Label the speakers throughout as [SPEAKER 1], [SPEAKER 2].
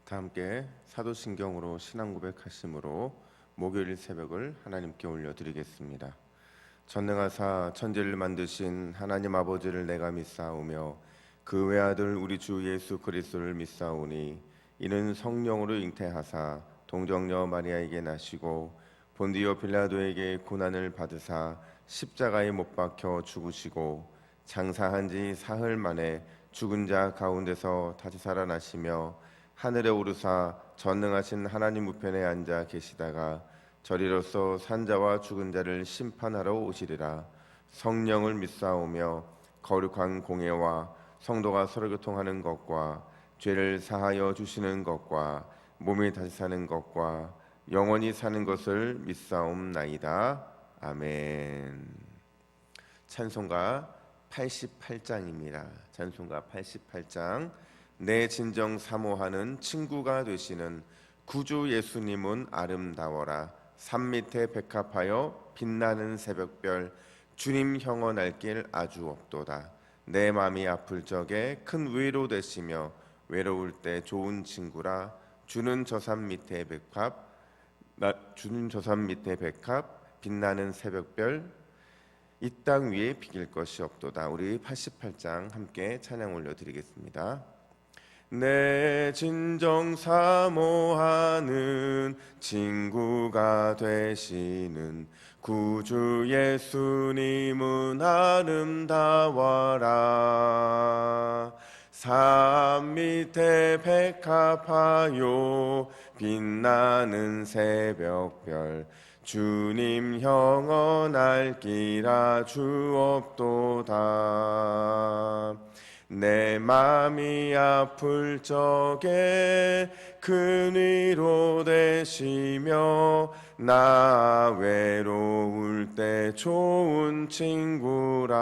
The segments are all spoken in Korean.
[SPEAKER 1] 다 함께 사도신경으로 신앙 고백하심으로 목요일 새벽을 하나님께 올려드리겠습니다. 전능하사 천지를 만드신 하나님 아버지를 내가 믿사오며 그 외아들 우리 주 예수 그리스도를 믿사오니 이는 성령으로 잉태하사 동정녀 마리아에게 나시고 본디오 빌라도에게 고난을 받으사 십자가에 못 박혀 죽으시고 장사한 지 사흘 만에 죽은 자 가운데서 다시 살아나시며 하늘에 오르사 전능하신 하나님 우편에 앉아 계시다가 저리로서 산자와 죽은 자를 심판하러 오시리라. 성령을 믿사오며 거룩한 공예와 성도가 서로 교통하는 것과 죄를 사하여 주시는 것과 몸이 다시 사는 것과 영원히 사는 것을 믿사옵나이다. 아멘. 찬송가 88장입니다. 찬송가 88장. 내 진정 사모하는 친구가 되시는 구주 예수님은 아름다워라. 산 밑에 백합하여 빛나는 새벽별 주님 형어 날길 아주 없도다. 내 맘이 아플 적에 큰 위로 되시며 외로울 때 좋은 친구라. 주는 저 산 밑에 백합 빛나는 새벽별 이 땅 위에 비길 것이 없도다. 우리 88장 함께 찬양 올려드리겠습니다. 내 진정 사모하는 친구가 되시는 구주 예수님은 아름다워라. 산 밑에 백합하여 빛나는 새벽별 주님 형어 날길 아주 없도다. 내 맘이 아플 적에 큰 위로 되시며 나 외로울 때 좋은 친구라.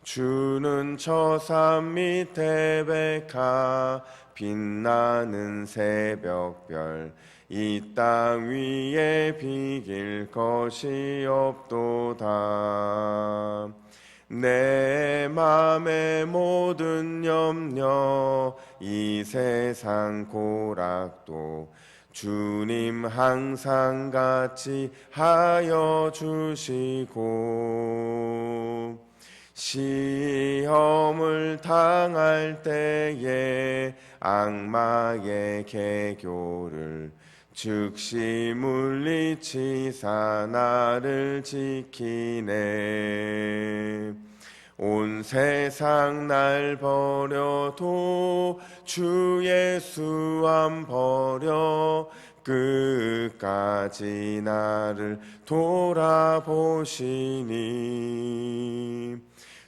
[SPEAKER 1] 주는 저 산 밑에 백합 빛나는 새벽별 이 땅 위에 비길 것이 없도다. 내 맘의 모든 염려 이 세상 고락도 주님 항상 같이 하여 주시고 시험을 당할 때에 악마의 계교를 즉시 물리치사 나를 지키네. 온 세상 날 버려도 주 예수 안 버려 끝까지 나를 돌아보시니.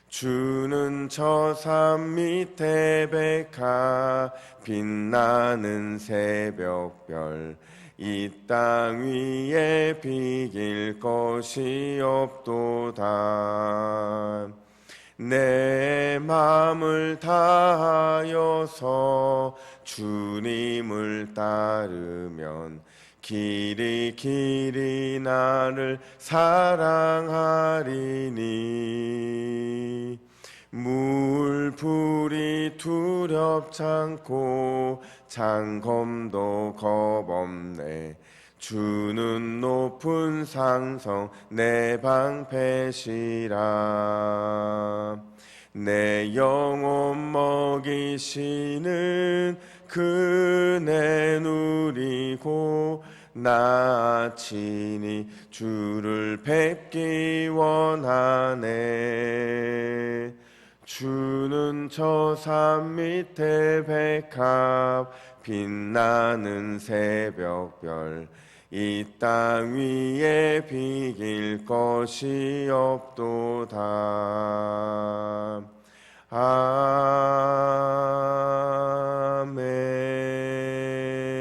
[SPEAKER 1] 주는 저 산 밑에 백합 빛나는 새벽별 이 땅 위에 비길 것이 없도다. 내 맘을 다하여서 주님을 따르면 길이 나를 사랑하리니. 물불이 두렵잖고 장검도 겁없네. 주는 높은 상성 내 방패시라. 내 영혼 먹이시는 그네 누리고 나 친히 주를 뵙기 원하네. 주는 저 산 밑에 백합 빛나는 새벽별 이 땅 위에 비길 것이 없도다.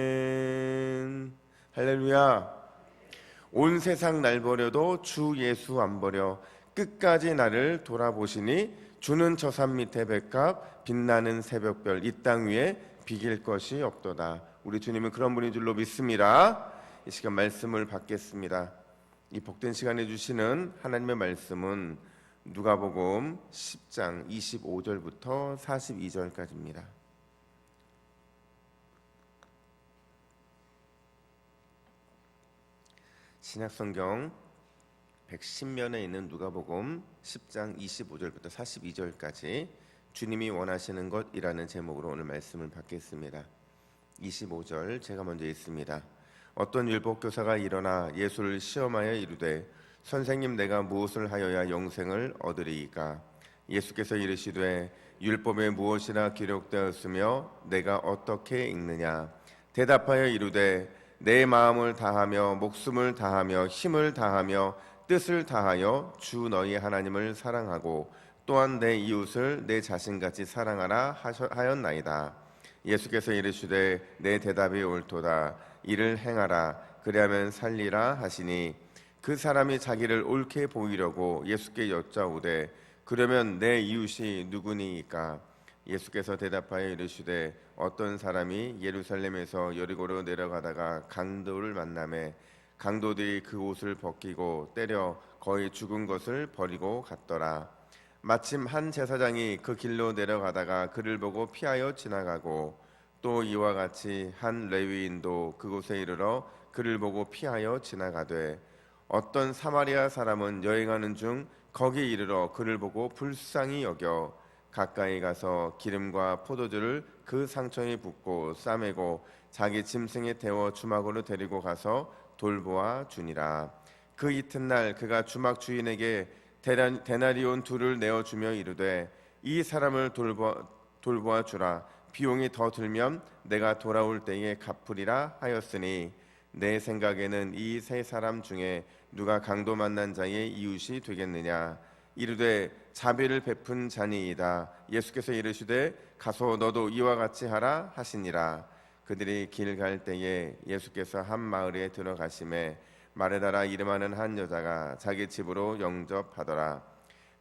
[SPEAKER 1] 아멘. 할렐루야. 온 세상 날 버려도 주 예수 안 버려 끝까지 나를 돌아보시니. 주는 저 산 밑에 백합 빛나는 새벽별 이 땅 위에 비길 것이 없도다. 우리 주님은 그런 분인 줄로 믿습니다. 이 시간 말씀을 받겠습니다. 이 복된 시간에 주시는 하나님의 말씀은 누가복음 10장 25절부터 42절까지입니다. 신약성경 110면에 있는 누가복음 10장 25절부터 42절까지 주님이 원하시는 것이라는 제목으로 오늘 말씀을 받겠습니다. 25절 제가 먼저 읽습니다. 어떤 율법교사가 일어나 예수를 시험하여 이르되 선생님, 내가 무엇을 하여야 영생을 얻으리이까? 예수께서 이르시되 율법에 무엇이나 기록되었으며 내가 어떻게 읽느냐? 대답하여 이르되 내 마음을 다하며 목숨을 다하며 힘을 다하며 뜻을 다하여 주 너희 하나님을 사랑하고 또한 내 이웃을 내 자신같이 사랑하라 하였나이다. 예수께서 이르시되 내 대답이 옳도다. 이를 행하라. 그리하면 살리라 하시니 그 사람이 자기를 옳게 보이려고 예수께 여짜오되 그러면 내 이웃이 누구니이까? 예수께서 대답하여 이르시되 어떤 사람이 예루살렘에서 여리고로 내려가다가 강도를 만나매 강도들이 그 옷을 벗기고 때려 거의 죽은 것을 버리고 갔더라. 마침 한 제사장이 그 길로 내려가다가 그를 보고 피하여 지나가고 또 이와 같이 한 레위인도 그곳에 이르러 그를 보고 피하여 지나가되 어떤 사마리아 사람은 여행하는 중 거기 이르러 그를 보고 불쌍히 여겨 가까이 가서 기름과 포도주를 그 상처에 붓고 싸매고 자기 짐승에 태워 주막으로 데리고 가서 돌보아 주니라. 그 이튿날 그가 주막 주인에게 데나리온 둘을 내어주며 이르되 이 사람을 돌보아 주라. 비용이 더 들면 내가 돌아올 때에 갚으리라 하였으니 내 생각에는 이 세 사람 중에 누가 강도 만난 자의 이웃이 되겠느냐? 이르되 자비를 베푼 자니이다. 예수께서 이르시되 가서 너도 이와 같이 하라 하시니라. 그들이 길 갈 때에 예수께서 한 마을에 들어가심에 마르다라 이름하는 한 여자가 자기 집으로 영접하더라.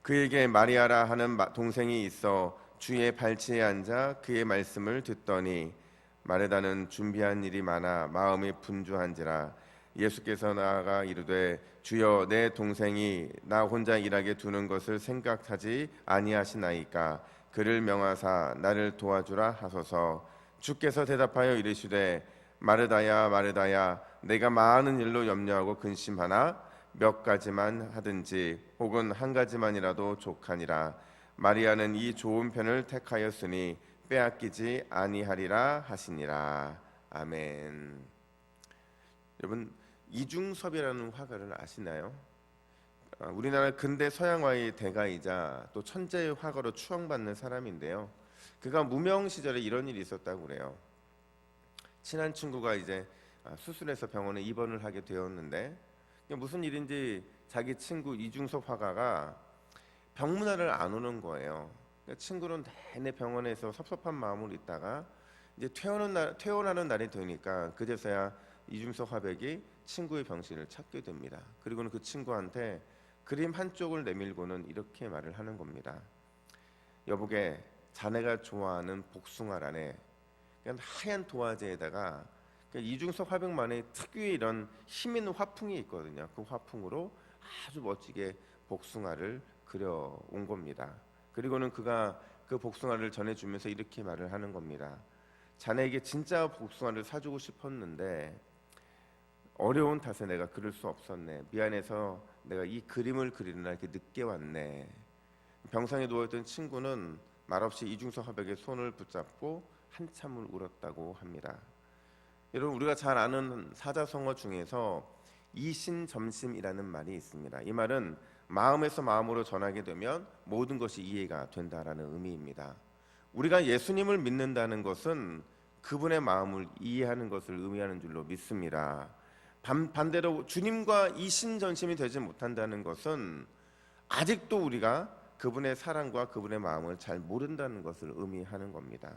[SPEAKER 1] 그에게 마리아라 하는 동생이 있어 주의 발치에 앉아 그의 말씀을 듣더니 마르다는 준비한 일이 많아 마음이 분주한지라. 예수께서 나아가 이르되 주여, 내 동생이 나 혼자 일하게 두는 것을 생각하지 아니하시나이까? 그를 명하사 나를 도와주라 하소서. 주께서 대답하여 이르시되 마르다야 마르다야, 내가 많은 일로 염려하고 근심하나 몇 가지만 하든지 혹은 한 가지만이라도 족하니라. 마리아는 이 좋은 편을 택하였으니 빼앗기지 아니하리라 하시니라. 아멘. 여러분, 이중섭이라는 화가를 아시나요? 우리나라 근대 서양화의 대가이자 또 천재의 화가로 추앙받는 사람인데요. 그가 무명 시절에 이런 일이 있었다고 그래요. 친한 친구가 이제 수술해서 병원에 입원을 하게 되었는데 무슨 일인지 자기 친구 이중섭 화가가 병문안을 안 오는 거예요. 친구는 내내 병원에서 섭섭한 마음으로 있다가 이제 퇴원하는 날이 되니까 그제서야 이중섭 화백이 친구의 병실을 찾게 됩니다. 그리고는 그 친구한테 그림 한쪽을 내밀고는 이렇게 말을 하는 겁니다. 여보게, 자네가 좋아하는 복숭아라네. 하얀 도화지에다가 이중섭 화백만의 특유의 이런 힘 있는 화풍이 있거든요. 그 화풍으로 아주 멋지게 복숭아를 그려온 겁니다. 그리고는 그가 그 복숭아를 전해주면서 이렇게 말을 하는 겁니다. 자네에게 진짜 복숭아를 사주고 싶었는데 어려운 탓에 내가 그릴 수 없었네. 미안해서 내가 이 그림을 그리는 날 이렇게 늦게 왔네. 병상에 누워있던 친구는 말없이 이중섭 화백의 손을 붙잡고 한참을 울었다고 합니다. 여러분, 우리가 잘 아는 사자성어 중에서 이신점심이라는 말이 있습니다. 이 말은 마음에서 마음으로 전하게 되면 모든 것이 이해가 된다라는 의미입니다. 우리가 예수님을 믿는다는 것은 그분의 마음을 이해하는 것을 의미하는 줄로 믿습니다. 반대로 주님과 이신전심이 되지 못한다는 것은 아직도 우리가 그분의 사랑과 그분의 마음을 잘 모른다는 것을 의미하는 겁니다.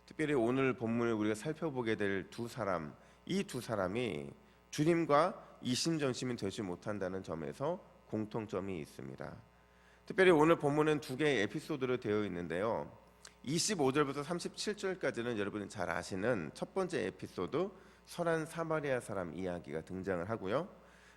[SPEAKER 1] 특별히 오늘 본문을 우리가 살펴보게 될 두 사람, 이 두 사람이 주님과 이신전심이 되지 못한다는 점에서 공통점이 있습니다. 특별히 오늘 본문은 두 개의 에피소드로 되어 있는데요. 25절부터 37절까지는 여러분이 잘 아시는 첫 번째 에피소드, 선한 사마리아 사람 이야기가 등장을 하고요.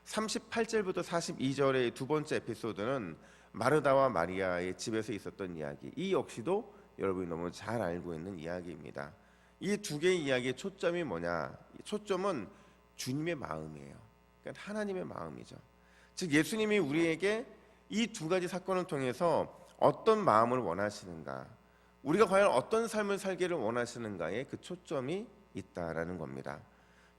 [SPEAKER 1] 38절부터 42절의 두 번째 에피소드는 마르다와 마리아의 집에서 있었던 이야기, 이 역시도 여러분이 너무 잘 알고 있는 이야기입니다. 이 두 개의 이야기의 초점이 뭐냐? 초점은 주님의 마음이에요. 그러니까 그러니까 하나님의 마음이죠. 즉 예수님이 우리에게 이 두 가지 사건을 통해서 어떤 마음을 원하시는가, 우리가 과연 어떤 삶을 살기를 원하시는가에 그 초점이 있다라는 겁니다.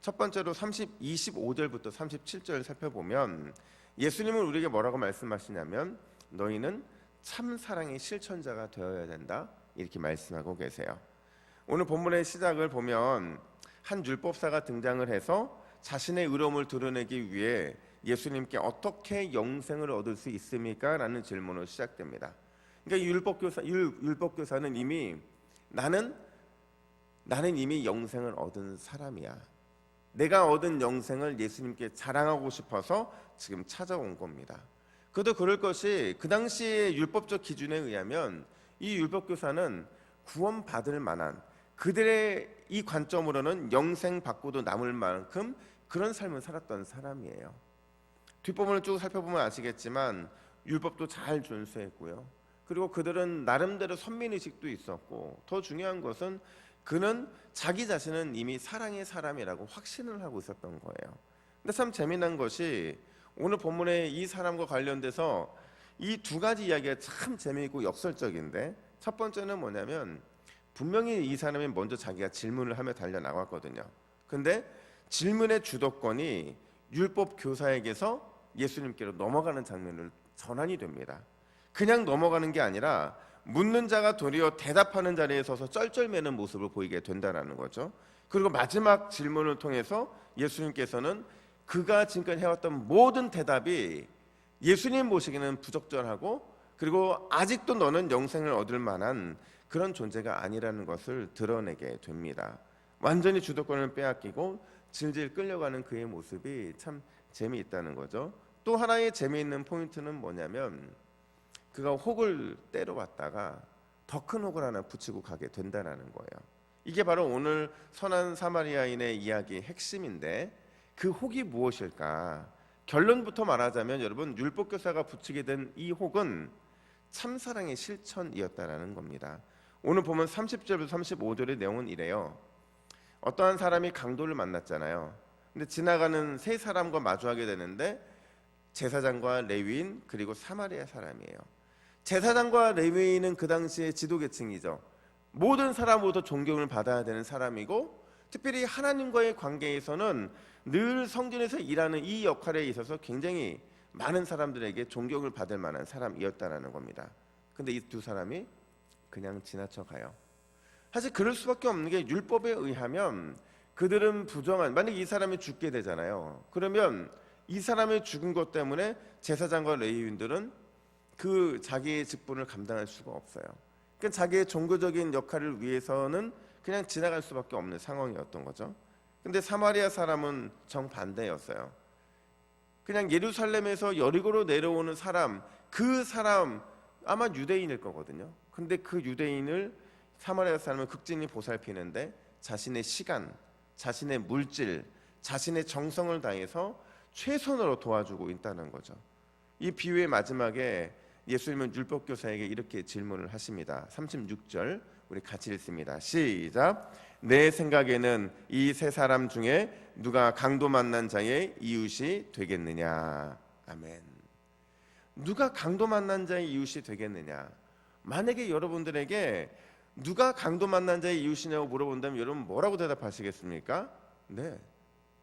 [SPEAKER 1] 첫 번째로 25절부터 37절 살펴보면 예수님은 우리에게 뭐라고 말씀하시냐면 너희는 참 사랑의 실천자가 되어야 된다 이렇게 말씀하고 계세요. 오늘 본문의 시작을 보면 한 율법사가 등장을 해서 자신의 의로움을 드러내기 위해 예수님께 어떻게 영생을 얻을 수 있습니까? 라는 질문으로 시작됩니다. 그러니까 율법교사는 이미 나는 이미 영생을 얻은 사람이야. 내가 얻은 영생을 예수님께 자랑하고 싶어서 지금 찾아온 겁니다. 그도 그럴 것이 그 당시의 율법적 기준에 의하면 이 율법교사는 구원받을 만한, 그들의 이 관점으로는 영생 받고도 남을 만큼 그런 삶을 살았던 사람이에요. 뒷부분을 쭉 살펴보면 아시겠지만 율법도 잘 준수했고요. 그리고 그들은 나름대로 선민의식도 있었고, 더 중요한 것은 그는 자기 자신은 이미 사랑의 사람이라고 확신을 하고 있었던 거예요. 근데 참 재미난 것이 오늘 본문의 이 사람과 관련돼서 이 두 가지 이야기가 참 재미있고 역설적인데, 첫 번째는 뭐냐면 분명히 이 사람이 먼저 자기가 질문을 하며 달려나갔거든요. 근데 질문의 주도권이 율법 교사에게서 예수님께로 넘어가는 장면을 전환이 됩니다. 그냥 넘어가는 게 아니라 묻는 자가 도리어 대답하는 자리에 서서 쩔쩔매는 모습을 보이게 된다는 거죠. 그리고 마지막 질문을 통해서 예수님께서는 그가 지금까지 해왔던 모든 대답이 예수님 보시기에는 부적절하고, 그리고 아직도 너는 영생을 얻을 만한 그런 존재가 아니라는 것을 드러내게 됩니다. 완전히 주도권을 빼앗기고 질질 끌려가는 그의 모습이 참 재미있다는 거죠. 또 하나의 재미있는 포인트는 뭐냐면 그가 혹을 때려 왔다가 더 큰 혹을 하나 붙이고 가게 된다는 거예요. 이게 바로 오늘 선한 사마리아인의 이야기의 핵심인데, 그 혹이 무엇일까? 결론부터 말하자면 여러분, 율법교사가 붙이게 된 이 혹은 참사랑의 실천이었다라는 겁니다. 오늘 보면 30절부터 35절의 내용은 이래요. 어떠한 사람이 강도를 만났잖아요. 근데 지나가는 세 사람과 마주하게 되는데 제사장과 레위인 그리고 사마리아 사람이에요. 제사장과 레위인은 그 당시의 지도계층이죠. 모든 사람으로부터 존경을 받아야 되는 사람이고, 특별히 하나님과의 관계에서는 늘 성전에서 일하는 이 역할에 있어서 굉장히 많은 사람들에게 존경을 받을 만한 사람이었다는 겁니다. 근데 이 두 사람이 그냥 지나쳐가요. 사실 그럴 수밖에 없는 게, 율법에 의하면 그들은 부정한, 만약 이 사람이 죽게 되잖아요. 그러면 이 사람의 죽은 것 때문에 제사장과 레위인들은 그 자기의 직분을 감당할 수가 없어요. 그러니까 자기의 종교적인 역할을 위해서는 그냥 지나갈 수밖에 없는 상황이었던 거죠. 근데 사마리아 사람은 정반대였어요. 그냥 예루살렘에서 여리고로 내려오는 사람, 그 사람 아마 유대인일 거거든요. 근데 그 유대인을 사마리아 사람은 극진히 보살피는데 자신의 시간, 자신의 물질, 자신의 정성을 다해서 최선으로 도와주고 있다는 거죠. 이 비유의 마지막에 예수님은 율법교사에게 이렇게 질문을 하십니다. 36절 우리 같이 읽습니다. 시작. 내 생각에는 이 세 사람 중에 누가 강도 만난 자의 이웃이 되겠느냐. 아멘. 누가 강도 만난 자의 이웃이 되겠느냐. 만약에 여러분들에게 누가 강도 만난 자의 이웃이냐고 물어본다면 여러분 뭐라고 대답하시겠습니까? 네,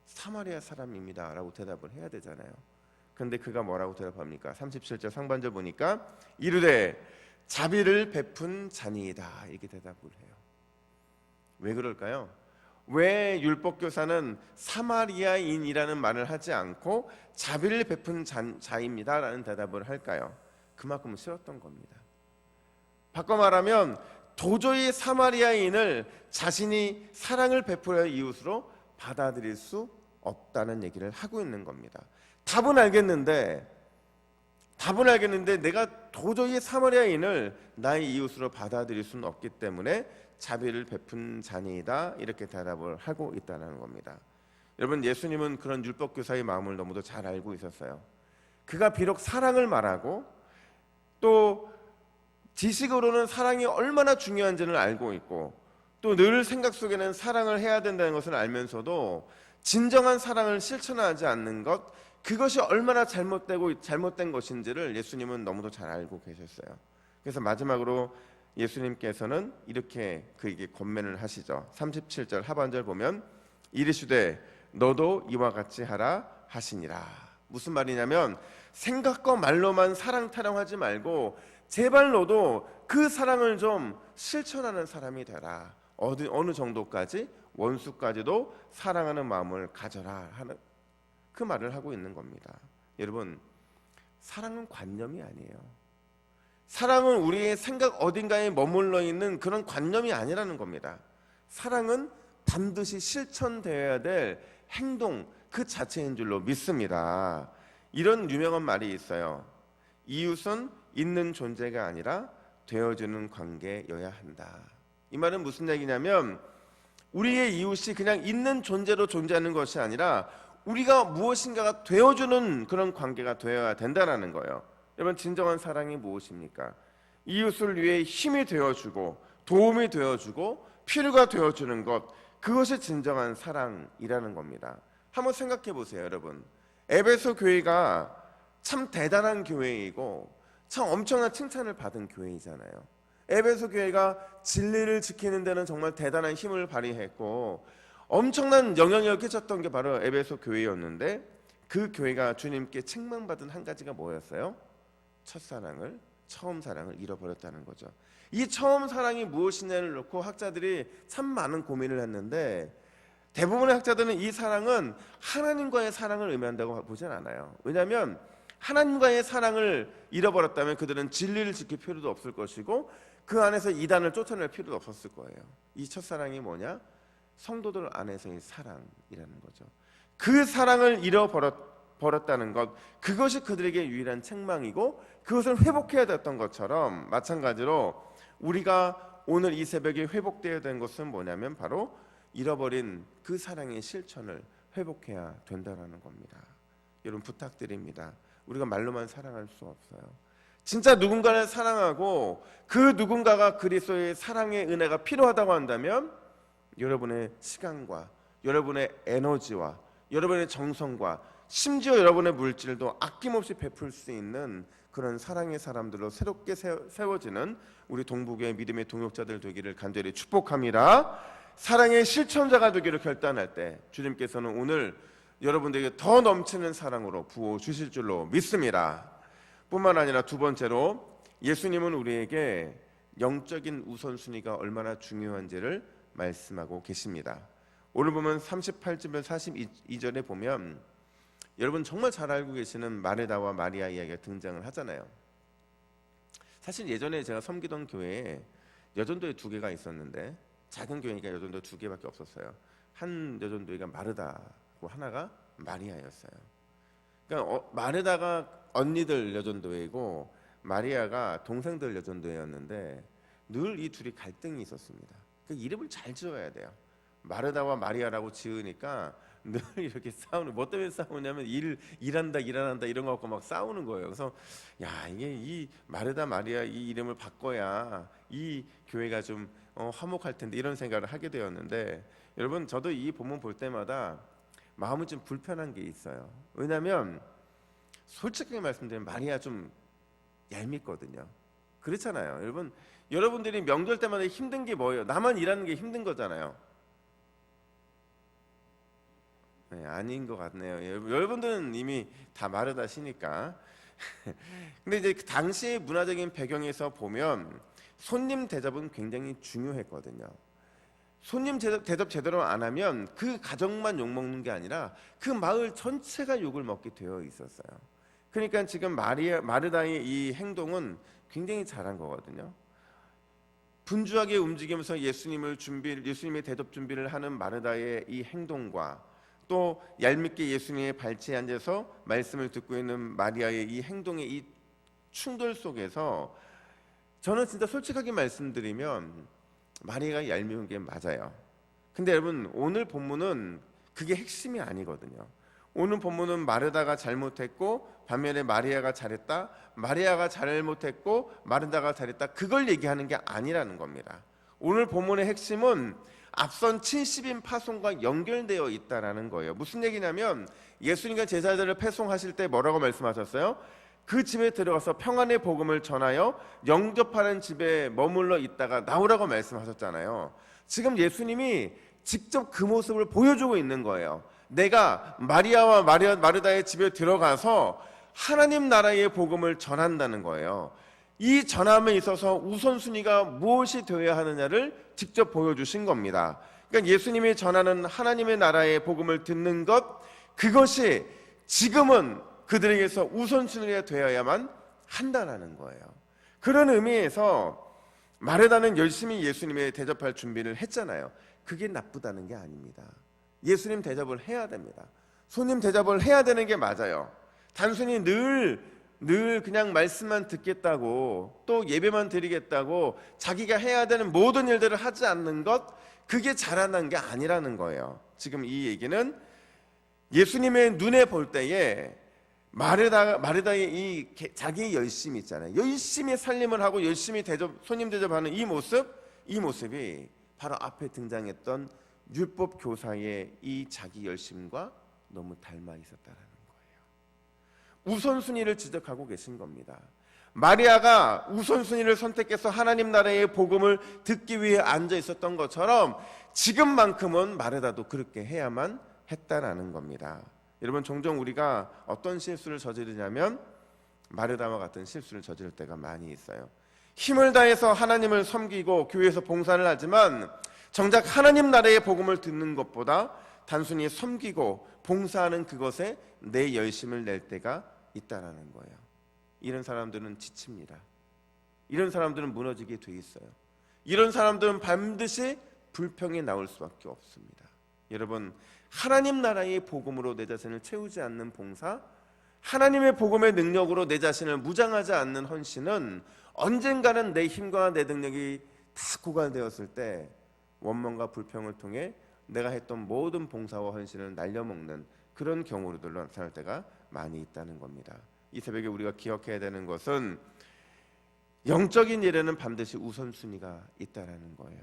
[SPEAKER 1] 사마리아 사람입니다 라고 대답을 해야 되잖아요. 그런데 그가 뭐라고 대답합니까? 37절 상반절 보니까 이르되 자비를 베푼 자니이다 이렇게 대답을 해요. 왜 그럴까요? 왜 율법교사는 사마리아인이라는 말을 하지 않고 자비를 베푼 자입니다 라는 대답을 할까요? 그만큼 싫었던 겁니다. 바꿔 말하면 도저히 사마리아인을 자신이 사랑을 베풀어야 이웃으로 받아들일 수 없다는 얘기를 하고 있는 겁니다. 답은 알겠는데 내가 도저히 사마리아인을 나의 이웃으로 받아들일 수는 없기 때문에 자비를 베푼 자니이다 이렇게 대답을 하고 있다는 겁니다. 여러분, 예수님은 그런 율법교사의 마음을 너무도 잘 알고 있었어요. 그가 비록 사랑을 말하고 또 지식으로는 사랑이 얼마나 중요한지를 알고 있고, 또 늘 생각 속에는 사랑을 해야 된다는 것을 알면서도 진정한 사랑을 실천하지 않는 것, 그것이 얼마나 잘못된 것인지를 예수님은 너무도 잘 알고 계셨어요. 그래서 마지막으로 예수님께서는 이렇게 그에게 권면을 하시죠. 37절 하반절 보면 이르시되 너도 이와 같이 하라 하시니라. 무슨 말이냐면 생각과 말로만 사랑 타령하지 말고 제발 너도 그 사랑을 좀 실천하는 사람이 되라. 어느 정도까지? 원수까지도 사랑하는 마음을 가져라 하는 그 말을 하고 있는 겁니다. 여러분, 사랑은 관념이 아니에요. 사랑은 우리의 생각 어딘가에 머물러 있는 그런 관념이 아니라는 겁니다. 사랑은 반드시 실천되어야 될 행동 그 자체인 줄로 믿습니다. 이런 유명한 말이 있어요. 이웃은 있는 존재가 아니라 되어주는 관계여야 한다. 이 말은 무슨 얘기냐면 우리의 이웃이 그냥 있는 존재로 존재하는 것이 아니라 우리가 무엇인가가 되어주는 그런 관계가 되어야 된다는 거예요. 여러분, 진정한 사랑이 무엇입니까? 이웃을 위해 힘이 되어주고 도움이 되어주고 필요가 되어주는 것, 그것이 진정한 사랑이라는 겁니다. 한번 생각해 보세요, 여러분. 에베소 교회가 참 대단한 교회이고 참 엄청난 칭찬을 받은 교회이잖아요. 에베소 교회가 진리를 지키는 데는 정말 대단한 힘을 발휘했고 엄청난 영향력을 끼쳤던 게 바로 에베소 교회였는데, 그 교회가 주님께 책망받은 한 가지가 뭐였어요? 첫사랑을, 처음 사랑을 잃어버렸다는 거죠. 이 처음 사랑이 무엇이냐를 놓고 학자들이 참 많은 고민을 했는데 대부분의 학자들은 이 사랑은 하나님과의 사랑을 의미한다고 보진 않아요. 왜냐하면 하나님과의 사랑을 잃어버렸다면 그들은 진리를 지킬 필요도 없을 것이고 그 안에서 이단을 쫓아낼 필요도 없었을 거예요. 이 첫사랑이 뭐냐? 성도들 안에서의 사랑이라는 거죠. 그 사랑을 잃어버렸다는 것, 그것이 그들에게 유일한 책망이고 그것을 회복해야 됐던 것처럼 마찬가지로 우리가 오늘 이 새벽에 회복되어야 된 것은 뭐냐면 바로 잃어버린 그 사랑의 실천을 회복해야 된다는 겁니다. 여러분, 부탁드립니다. 우리가 말로만 사랑할 수 없어요. 진짜 누군가를 사랑하고 그 누군가가 그리스도의 사랑의 은혜가 필요하다고 한다면 여러분의 시간과 여러분의 에너지와 여러분의 정성과 심지어 여러분의 물질도 아낌없이 베풀 수 있는 그런 사랑의 사람들로 새롭게 세워지는 우리 동북의 믿음의 동역자들 되기를 간절히 축복합니다. 사랑의 실천자가 되기를 결단할 때 주님께서는 오늘 여러분들에게 더 넘치는 사랑으로 부어 주실 줄로 믿습니다. 뿐만 아니라 두 번째로 예수님은 우리에게 영적인 우선순위가 얼마나 중요한지를 말씀하고 계십니다. 오늘 보면 38절 42절에 보면 여러분 정말 잘 알고 계시는 마르다와 마리아 이야기가 등장을 하잖아요. 사실 예전에 제가 섬기던 교회에 여전도에 두 개가 있었는데 작은 교회니까 여전도 두 개밖에 없었어요. 한 여전도회가 마르다고 하나가 마리아였어요. 그러니까 마르다가 언니들 여전도회이고 마리아가 동생들 여전도회였는데 늘 이 둘이 갈등이 있었습니다. 그 이름을 잘 지어야 돼요. 마르다와 마리아라고 지으니까 늘 이렇게 싸우는, 뭐 때문에 싸우냐면 일한다 이런 거 갖고 막 싸우는 거예요. 그래서 야, 이게 이 마르다 마리아 이 이름을 바꿔야 이 교회가 좀 화목할 텐데 이런 생각을 하게 되었는데, 여러분 저도 이 본문 볼 때마다 마음은 좀 불편한 게 있어요. 왜냐하면 솔직하게 말씀드리면 마리아 좀 얄밉거든요. 그렇잖아요. 여러분들이 명절 때마다 힘든 게 뭐예요? 나만 일하는 게 힘든 거잖아요. 네, 아닌 것 같네요. 여러분들은 이미 다 마르다시니까. 근데 이제 그 당시의 문화적인 배경에서 보면 손님 대접은 굉장히 중요했거든요. 손님 대접 제대로 안 하면 그 가정만 욕먹는 게 아니라 그 마을 전체가 욕을 먹게 되어 있었어요. 그러니까 지금 마르다의 이 행동은 굉장히 잘한 거거든요. 분주하게 움직이면서 예수님의 대접 준비를 하는 마르다의 이 행동과 또 얄밉게 예수님의 발치에 앉아서 말씀을 듣고 있는 마리아의 이 행동의 이 충돌 속에서 저는 진짜 솔직하게 말씀드리면 마리아가 얄미운 게 맞아요. 근데 여러분 오늘 본문은 그게 핵심이 아니거든요. 오늘 본문은 마르다가 잘못했고 반면에 마리아가 잘했다, 마리아가 잘못했고 마르다가 잘했다, 그걸 얘기하는 게 아니라는 겁니다. 오늘 본문의 핵심은 앞선 70인 파송과 연결되어 있다라는 거예요. 무슨 얘기냐면 예수님과 제자들을 패송하실 때 뭐라고 말씀하셨어요? 그 집에 들어가서 평안의 복음을 전하여 영접하는 집에 머물러 있다가 나오라고 말씀하셨잖아요. 지금 예수님이 직접 그 모습을 보여주고 있는 거예요. 내가 마리아와 마르다의 집에 들어가서 하나님 나라의 복음을 전한다는 거예요. 이 전함에 있어서 우선순위가 무엇이 되어야 하느냐를 직접 보여주신 겁니다. 그러니까 예수님이 전하는 하나님의 나라의 복음을 듣는 것, 그것이 지금은 그들에게서 우선순위가 되어야만 한다는 거예요. 그런 의미에서 마르다는 열심히 예수님에 대접할 준비를 했잖아요. 그게 나쁘다는 게 아닙니다. 예수님 대접을 해야 됩니다. 손님 대접을 해야 되는 게 맞아요. 단순히 늘 그냥 말씀만 듣겠다고 또 예배만 드리겠다고 자기가 해야 되는 모든 일들을 하지 않는 것, 그게 잘하는 게 아니라는 거예요. 지금 이 얘기는 예수님의 눈에 볼 때에 마르다의 이 자기의 열심이 있잖아요. 열심히 살림을 하고 열심히 손님 대접하는 이 모습이 바로 앞에 등장했던 율법 교사의 이 자기 열심과 너무 닮아 있었다라는 거예요. 우선순위를 지적하고 계신 겁니다. 마리아가 우선순위를 선택해서 하나님 나라의 복음을 듣기 위해 앉아 있었던 것처럼 지금만큼은 마르다도 그렇게 해야만 했다라는 겁니다. 여러분, 종종 우리가 어떤 실수를 저지르냐면 마르다와 같은 실수를 저지를 때가 많이 있어요. 힘을 다해서 하나님을 섬기고 교회에서 봉사를 하지만 정작 하나님 나라의 복음을 듣는 것보다 단순히 섬기고 봉사하는 그것에 내 열심을 낼 때가 있다라는 거예요. 이런 사람들은 지칩니다. 이런 사람들은 무너지게 돼 있어요. 이런 사람들은 반드시 불평이 나올 수밖에 없습니다. 여러분, 하나님 나라의 복음으로 내 자신을 채우지 않는 봉사, 하나님의 복음의 능력으로 내 자신을 무장하지 않는 헌신은 언젠가는 내 힘과 내 능력이 다 고갈되었을 때 원망과 불평을 통해 내가 했던 모든 봉사와 헌신을 날려먹는 그런 경우로 나타날 때가 많이 있다는 겁니다. 이 새벽에 우리가 기억해야 되는 것은 영적인 일에는 반드시 우선순위가 있다라는 거예요.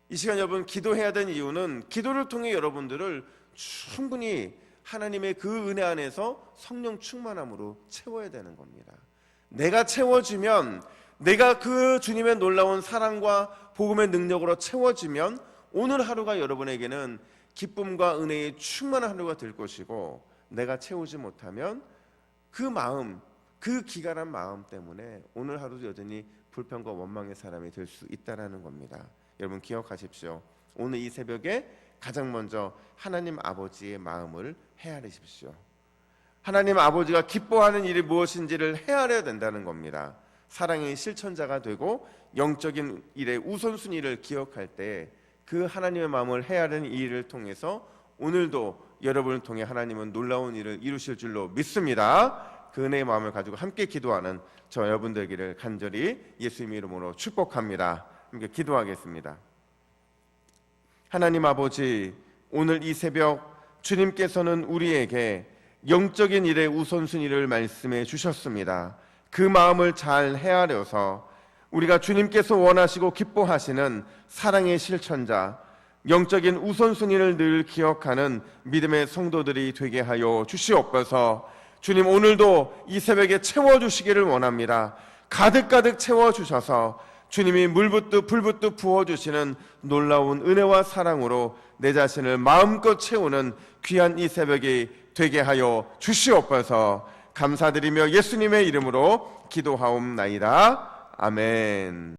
[SPEAKER 1] 이 시간 여러분, 기도해야 되는 이유는 기도를 통해 여러분들을 충분히 하나님의 그 은혜 안에서 성령 충만함으로 채워야 되는 겁니다. 내가 채워지면, 내가 그 주님의 놀라운 사랑과 복음의 능력으로 채워지면 오늘 하루가 여러분에게는 기쁨과 은혜의 충만한 하루가 될 것이고, 내가 채우지 못하면 그 마음, 그 기갈한 마음 때문에 오늘 하루도 여전히 불평과 원망의 사람이 될 수 있다는 겁니다. 여러분, 기억하십시오. 오늘 이 새벽에 가장 먼저 하나님 아버지의 마음을 헤아리십시오. 하나님 아버지가 기뻐하는 일이 무엇인지를 헤아려야 된다는 겁니다. 사랑의 실천자가 되고 영적인 일의 우선순위를 기억할 때 그 하나님의 마음을 헤아리는 이 일을 통해서 오늘도 여러분을 통해 하나님은 놀라운 일을 이루실 줄로 믿습니다. 그 은혜의 마음을 가지고 함께 기도하는 저 여러분들 되기를 간절히 예수님의 이름으로 축복합니다. 함께 기도하겠습니다. 하나님 아버지, 오늘 이 새벽 주님께서는 우리에게 영적인 일의 우선순위를 말씀해 주셨습니다. 그 마음을 잘 헤아려서 우리가 주님께서 원하시고 기뻐하시는 사랑의 실천자, 영적인 우선순위를 늘 기억하는 믿음의 성도들이 되게 하여 주시옵소서. 주님, 오늘도 이 새벽에 채워주시기를 원합니다. 가득가득 채워주셔서 주님이 물붓듯 불붓듯 부어주시는 놀라운 은혜와 사랑으로 내 자신을 마음껏 채우는 귀한 이 새벽이 되게 하여 주시옵소서. 감사드리며 예수님의 이름으로 기도하옵나이다. 아멘.